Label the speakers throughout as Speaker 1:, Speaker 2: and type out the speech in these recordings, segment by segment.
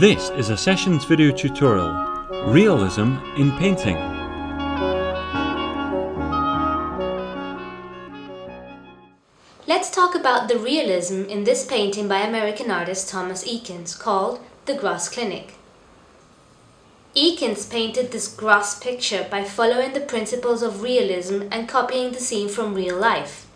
Speaker 1: This is a Sessions video tutorial, Realism in Painting.
Speaker 2: Let's talk about the realism in this painting by American artist Thomas Eakins called The Gross Clinic. Eakins painted this gross picture by following the principles of realism and copying the scene from real life.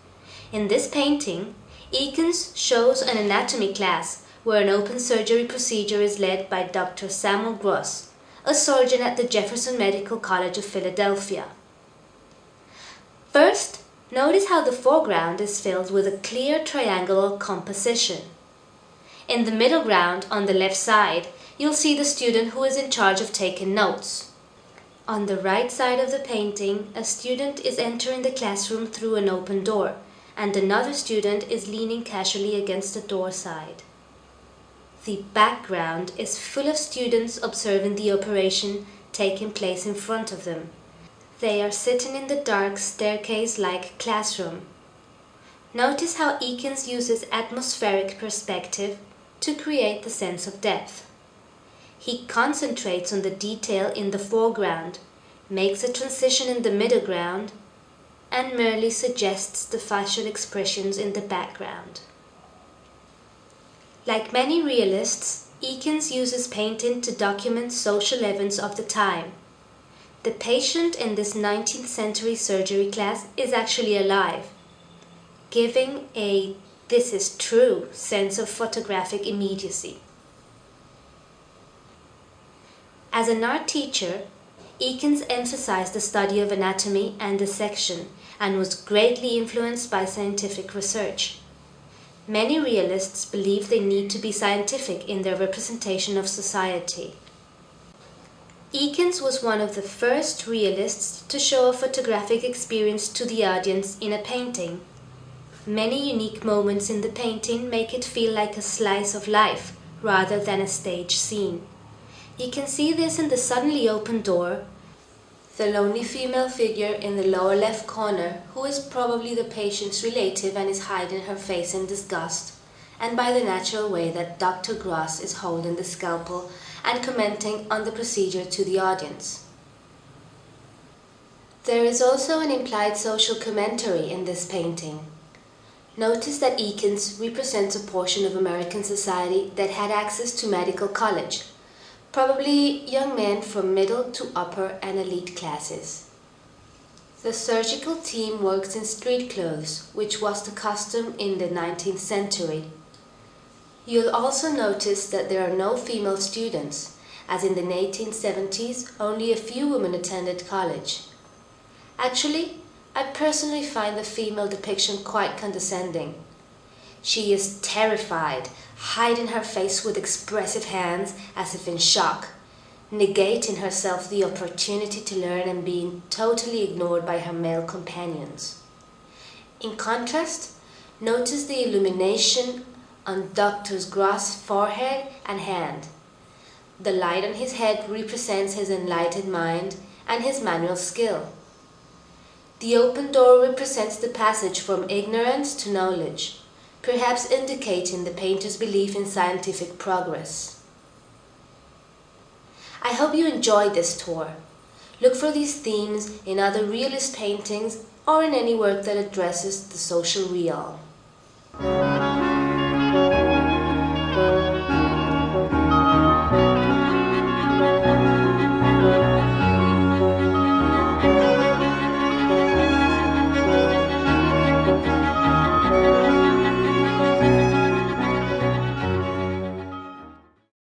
Speaker 2: In this painting, Eakins shows an anatomy class where an open surgery procedure is led by Dr. Samuel Gross, a surgeon at the Jefferson Medical College of Philadelphia. First, notice how the foreground is filled with a clear triangular composition. In the middle ground, on the left side, you'll see the student who is in charge of taking notes. On the right side of the painting, a student is entering the classroom through an open door, and another student is leaning casually against the door side. The background is full of students observing the operation taking place in front of them. They are sitting in the dark staircase-like classroom. Notice how Eakins uses atmospheric perspective to create the sense of depth. He concentrates on the detail in the foreground, makes a transition in the middle ground, and merely suggests the facial expressions in the background. Like many realists, Eakins uses painting to document social events of the time. The patient in this 19th century surgery class is actually alive, giving a "this is true" sense of photographic immediacy. As an art teacher, Eakins emphasized the study of anatomy and dissection and was greatly influenced by scientific research. Many realists believe they need to be scientific in their representation of society. Eakins was one of the first realists to show a photographic experience to the audience in a painting. Many unique moments in the painting make it feel like a slice of life rather than a stage scene. You can see this in the suddenly opened door, the lonely female figure in the lower left corner who is probably the patient's relative and is hiding her face in disgust, and by the natural way that Dr. Gross is holding the scalpel and commenting on the procedure to the audience. There is also an implied social commentary in this painting. Notice that Eakins represents a portion of American society that had access to medical college, probably young men from middle to upper and elite classes. The surgical team works in street clothes, which was the custom in the 19th century. You'll also notice that there are no female students, as in the 1870s only a few women attended college. Actually, I personally find the female depiction quite condescending. She is terrified, hiding her face with expressive hands as if in shock, negating herself the opportunity to learn and being totally ignored by her male companions. In contrast, notice the illumination on Dr. Gross' forehead and hand. The light on his head represents his enlightened mind and his manual skill. The open door represents the passage from ignorance to knowledge, perhaps indicating the painter's belief in scientific progress. I hope you enjoyed this tour. Look for these themes in other realist paintings or in any work that addresses the social real.